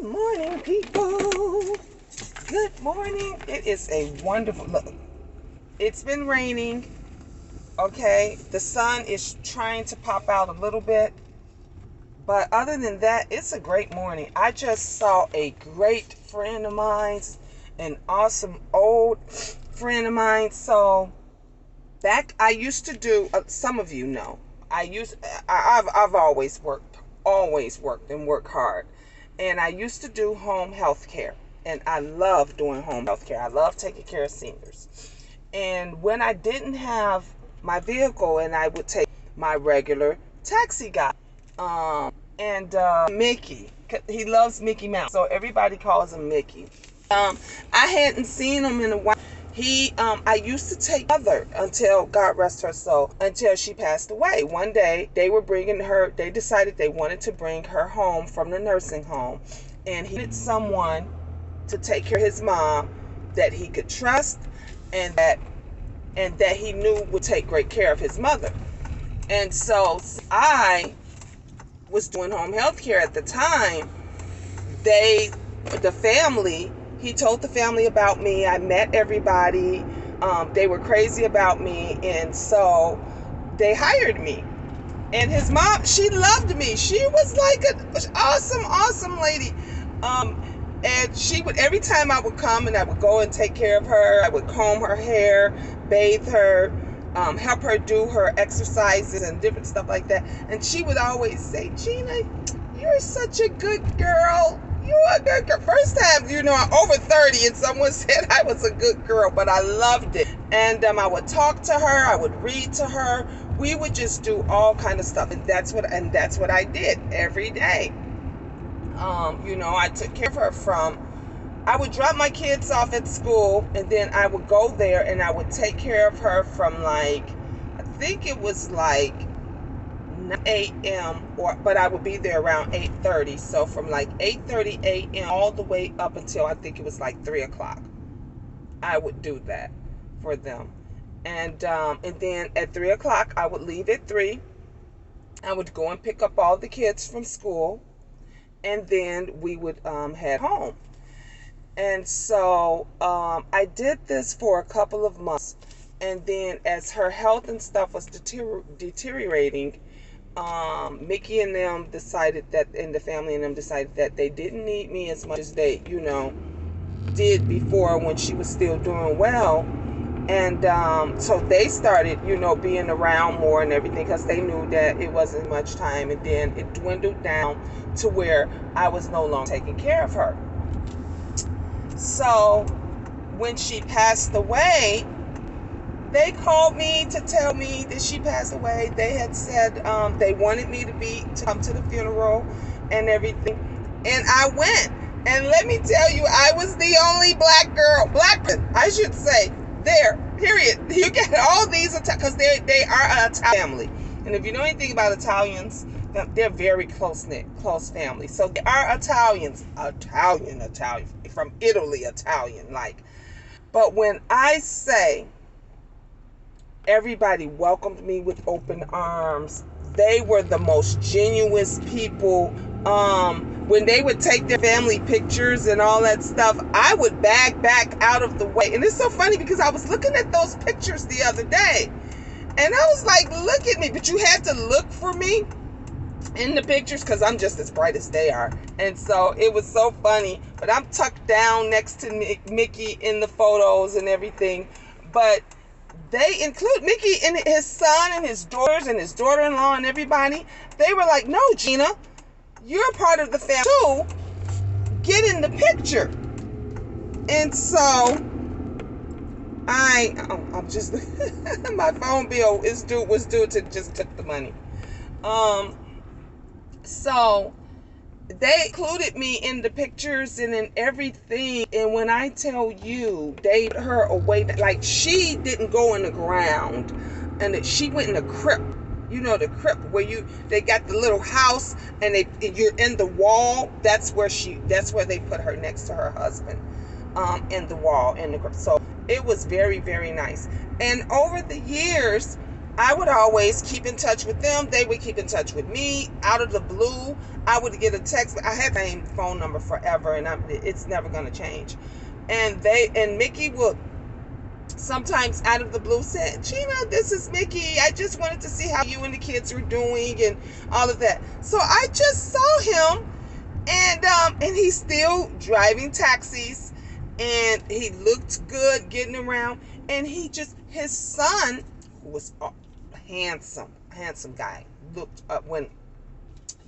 Good morning, people. Good morning. It is a wonderful look. It's been raining. Okay, the sun is trying to pop out a little bit, but other than that, it's a great morning. I just saw a great friend of mine, an awesome old friend of mine. So back, I used to do. Some of you know, I've always worked and worked hard. And I used to do home health care. And I love doing home health care. I love taking care of seniors. And when I didn't have my vehicle, and I would take my regular taxi guy, and Mickey, he loves Mickey Mouse, so everybody calls him Mickey. I hadn't seen him in a while. I used to take mother until, God rest her soul, until she passed away. One day they decided they wanted to bring her home from the nursing home, and he needed someone to take care of his mom that he could trust and that he knew would take great care of his mother. And so I was doing home health care at the time. He told the family about me. I met everybody. They were crazy about me. And so they hired me. And his mom, she loved me. She was like an awesome lady. And she would, every time I would come and I would go and take care of her, I would comb her hair, bathe her, help her do her exercises and different stuff like that. And she would always say, Gina, you're such a good girl. You're a good girl. First time, I'm over 30 and someone said I was a good girl, but I loved it. And I would talk to her. I would read to her. We would just do all kind of stuff. And that's what I did every day. I took care of her I would drop my kids off at school, and then I would go there and I would take care of her from I think it was 9 a.m. but I would be there around 8:30. So from 8:30 a.m. all the way up until I think it was 3 o'clock. I would do that for them. And then at 3 o'clock, I would leave at 3. I would go and pick up all the kids from school, and then we would head home. And so I did this for a couple of months. And then as her health and stuff was deteriorating, Mickey and them decided and the family and them decided that they didn't need me as much as they, did before when she was still doing well. And so they started, being around more and everything, because they knew that it wasn't much time. And then it dwindled down to where I was no longer taking care of her. So when she passed away, they called me to tell me that she passed away. They had said they wanted me to come to the funeral and everything. And I went. And let me tell you, I was the only black person, I should say, there, period. You get all these, because they are an Italian family. And if you know anything about Italians, they're very close-knit, close family. So they are Italians, from Italy, Italian, But when I say everybody welcomed me with open arms, they were the most genuine people. When they would take their family pictures and all that stuff, I would back out of the way. And it's so funny because I was looking at those pictures the other day, and I was like, look at me. But you had to look for me in the pictures because I'm just as bright as they are. And so it was so funny. But I'm tucked down next to Mickey in the photos and everything. But they include Mickey and his son and his daughters and his daughter-in-law and everybody. They were like, no, Gina, you're part of the family too. Get in the picture. And so I'm just my phone bill was due to just took the money. So they included me in the pictures and in everything. And when I tell you, they put her away, she didn't go in the ground, and that she went in the crypt. The crypt where they got the little house and you're in the wall. That's where they put her next to her husband, in the wall in the crypt. So it was very, very nice. And over the years, I would always keep in touch with them. They would keep in touch with me. Out of the blue, I would get a text. I had the same phone number forever, and it's never going to change. And Mickey would sometimes out of the blue say, Gina, this is Mickey. I just wanted to see how you and the kids were doing and all of that. So I just saw him, and he's still driving taxis, and he looked good getting around. And his son, who was a handsome guy, looked up when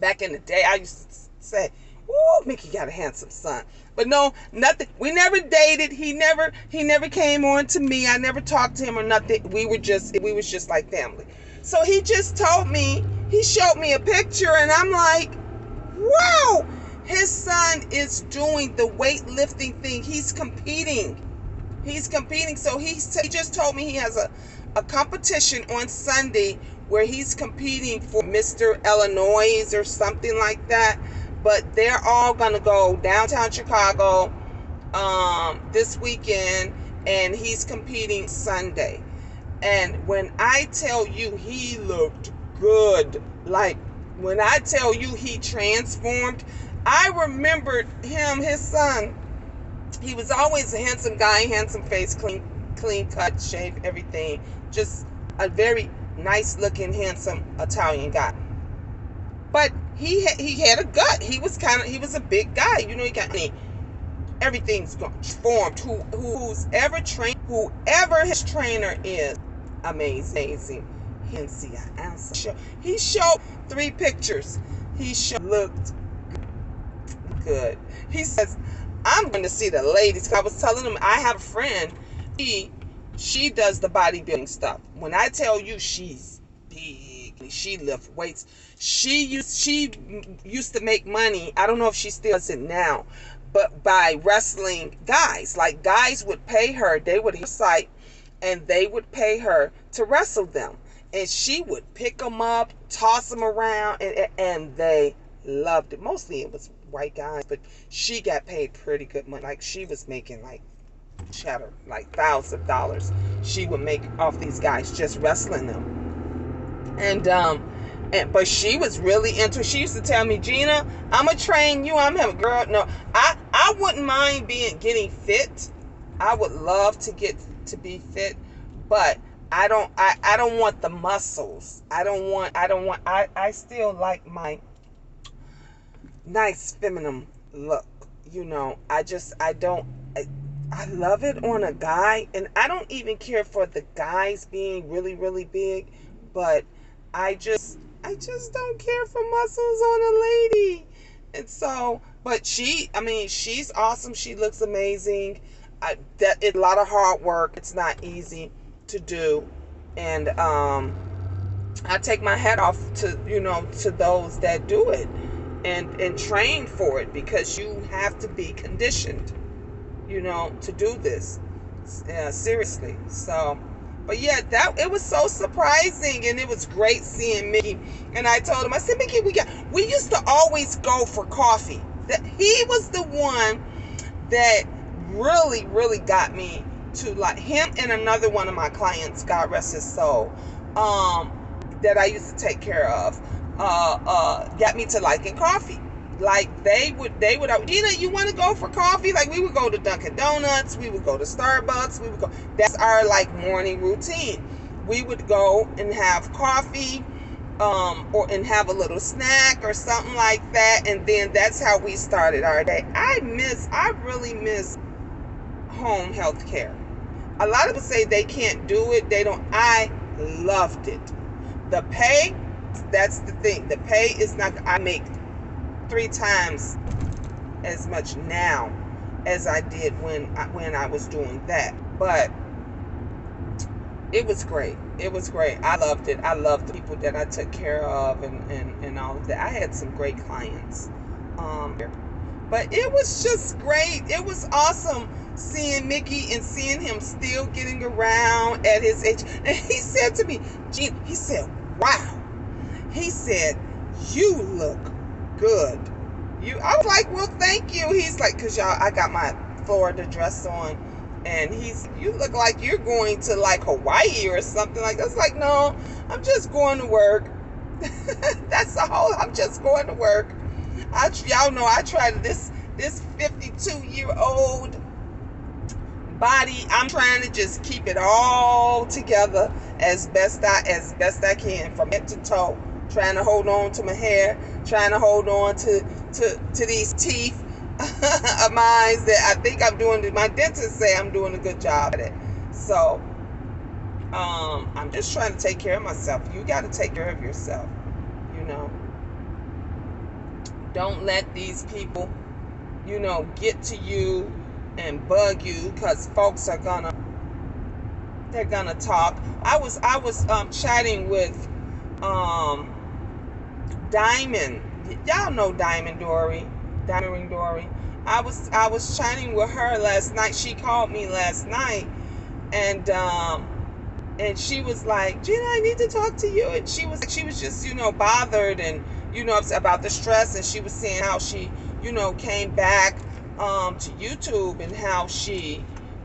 back in the day I used to say, "Ooh, Mickey got a handsome son." But no, nothing. We never dated. He never came on to me. I never talked to him or nothing. We was just like family. So he just told me, he showed me a picture, and I'm like, wow, his son is doing the weightlifting thing. He's competing. So he just told me he has a competition on Sunday where he's competing for Mr. Illinois or something like that. But they're all going to go downtown Chicago this weekend, and he's competing Sunday. And when I tell you he looked good, like when I tell you he transformed, I remembered him, his son. He was always a handsome guy, handsome face, clean cut, shave, everything. Just a very nice looking, handsome Italian guy. But he had a gut. He was a big guy. You know, everything's formed. Whoever his trainer is, amazing. He showed 3 pictures. Looked good. He says, I'm going to see the ladies. I was telling him I have a friend. She does the bodybuilding stuff. When I tell you she's big, she lifts weights. She used to make money. I don't know if she still does it now, but by wrestling guys. Like, guys would pay her. They would hit her site, and they would pay her to wrestle them. And she would pick them up, toss them around, and they loved it. Mostly it was white guys, but she got paid pretty good money. Like, she was making like cheddar, like thousands of dollars she would make off these guys just wrestling them. But she was really into. She used to tell me, Gina, I'm gonna train you. I'm a girl. No, I wouldn't mind getting fit. I would love to be fit, but I don't want the muscles. I still like my nice feminine look. You know, I love it on a guy, and I don't even care for the guys being really, really big, but I just don't care for muscles on a lady. And so, but she's awesome. She looks amazing. It's a lot of hard work. It's not easy to do. And I take my hat off to those that do it and train for it, because you have to be conditioned, to do this. Seriously. So, but yeah, it was so surprising, and it was great seeing Mickey. And I told him, I said, Mickey, we used to always go for coffee. That he was the one that really, really got me to like him, and another one of my clients, God rest his soul, that I used to take care of, got me to liking coffee. Like they would, Gina, you want to go for coffee? Like, we would go to Dunkin' Donuts, we would go to Starbucks, that's our like morning routine. We would go and have coffee, and have a little snack or something like that, and then that's how we started our day. I really miss home health care. A lot of people say they can't do it. They don't. I loved it. The pay, that's the thing. The pay is not. I make 3 times as much now as I did when I was doing that. But it was great. It was great. I loved it. I loved the people that I took care of and all of that. I had some great clients. But it was just great. It was awesome seeing Mickey and seeing him still getting around at his age. And he said to me, Gene, he said, wow. He said, you look good. I was like, well, thank you. He's like, because y'all, I got my Florida dress on, And you look like you're going to like Hawaii or something like that. It's like, no, I'm just going to work. That's the whole, I'm just going to work. Y'all know I tried this 52-year-old body. I'm trying to just keep it all together as best I can, from head to toe. Trying to hold on to my hair, trying to hold on to these teeth of mine that I think I'm doing. My dentist say I'm doing a good job at it. So I'm just trying to take care of myself. You got to take care of yourself. You know, don't let these people, you know, get to you and bug you, because folks are gonna talk. I was chatting with Diamond. Y'all know Diamond Ring Dory. I was chatting with her last night. She called me last night, and she was like, Gina, I need to talk to you. And she was just, you know, bothered and, you know, about the stress. And she was saying how she, you know, came back to YouTube, and how she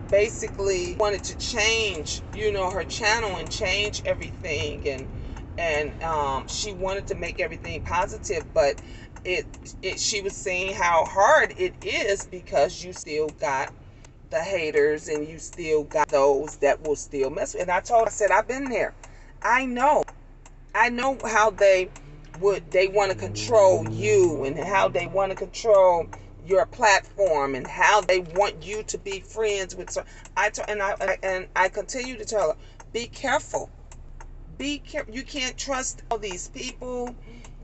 basically wanted to change, you know, her channel and change everything, and she wanted to make everything positive, but she was saying how hard it is, because you still got the haters, and you still got those that will still mess with. And I said, I've been there. I know how they want to control you, and how they want to control your platform, and how they want you to be friends with. So I continue to tell her, be careful. Be careful. You can't trust all these people.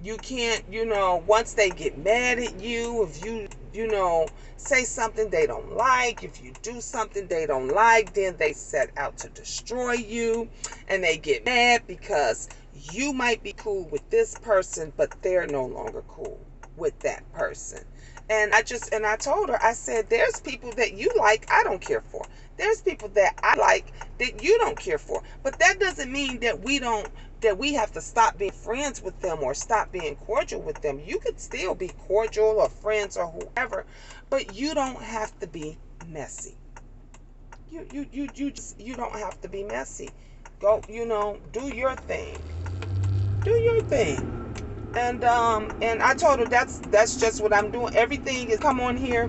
You can't, you know, once they get mad at you, if you know, say something they don't like, if you do something they don't like, then they set out to destroy you, and they get mad because you might be cool with this person, but they're no longer cool with that person. And I told her, I said, there's people that you like, I don't care for. There's people that I like that you don't care for. But that doesn't mean that we have to stop being friends with them or stop being cordial with them. You could still be cordial or friends or whoever, but you don't have to be messy. You don't have to be messy. Go, you know, do your thing. Do your thing. And I told her that's just what I'm doing. Everything is come on here.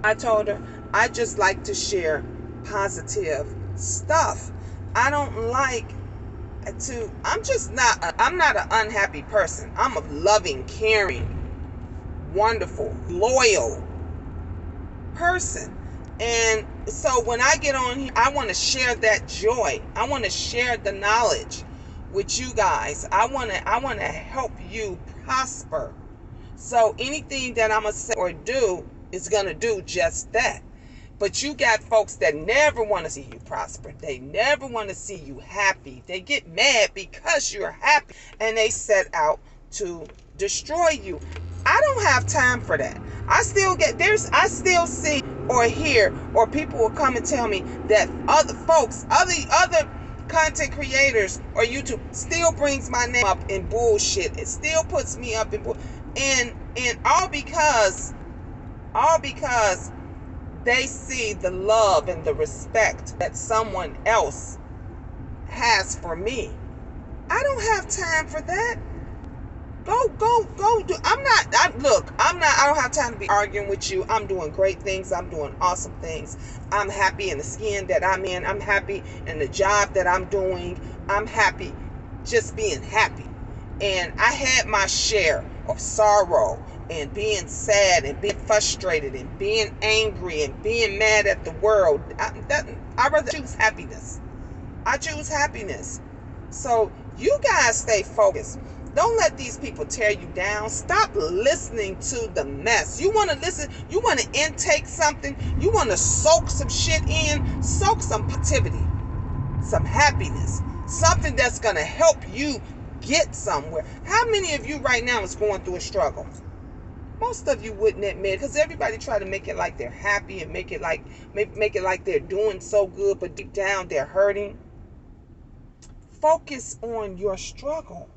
I told her I just like to share positive stuff. I don't like to. I'm not an unhappy person. I'm a loving, caring, wonderful, loyal person. And so when I get on here, I want to share that joy. I want to share the knowledge with you guys. I want to help you prosper. So anything that I'm going to say or do is going to do just that. But you got folks that never want to see you prosper. They never want to see you happy. They get mad because you're happy, and they set out to destroy you. I don't have time for that. I still see or hear, or people will come and tell me that other folks, other content creators or YouTube still brings my name up in bullshit. It still puts me up in bullshit. And all because they see the love and the respect that someone else has for me. I don't have time for that. Go do. I don't have time to be arguing with you. I'm doing great things. I'm doing awesome things. I'm happy in the skin that I'm in. I'm happy in the job that I'm doing. I'm happy just being happy. And I had my share of sorrow and being sad and being frustrated and being angry and being mad at the world. I rather choose happiness. I choose happiness. So you guys stay focused. Don't let these people tear you down. Stop listening to the mess. You want to listen, you want to intake something, you want to soak some shit in, soak some positivity, some happiness, something that's going to help you get somewhere. How many of you right now is going through a struggle? Most of you wouldn't admit, because everybody try to make it like they're happy and make it like they're doing so good, but deep down they're hurting. Focus on your struggle.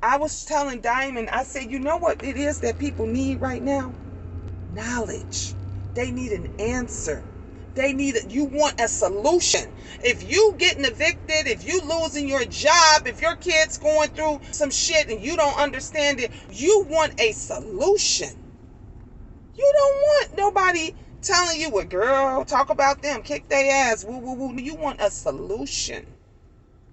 I was telling Diamond, I said, you know what it is that people need right now? Knowledge. They need an answer. You want a solution. If you getting evicted, if you losing your job, if your kid's going through some shit and you don't understand it, you want a solution. You don't want nobody telling you, well, girl, talk about them, kick their ass, woo, woo, woo. You want a solution.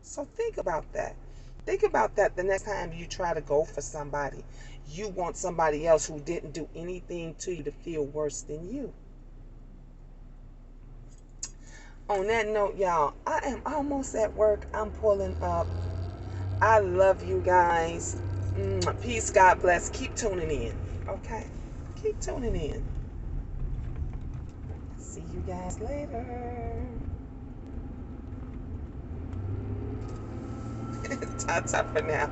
So think about that. Think about that the next time you try to go for somebody. You want somebody else who didn't do anything to you to feel worse than you. On that note, y'all, I am almost at work. I'm pulling up. I love you guys. Peace, God bless. Keep tuning in. Okay? Keep tuning in. See you guys later. Ta-ta for now.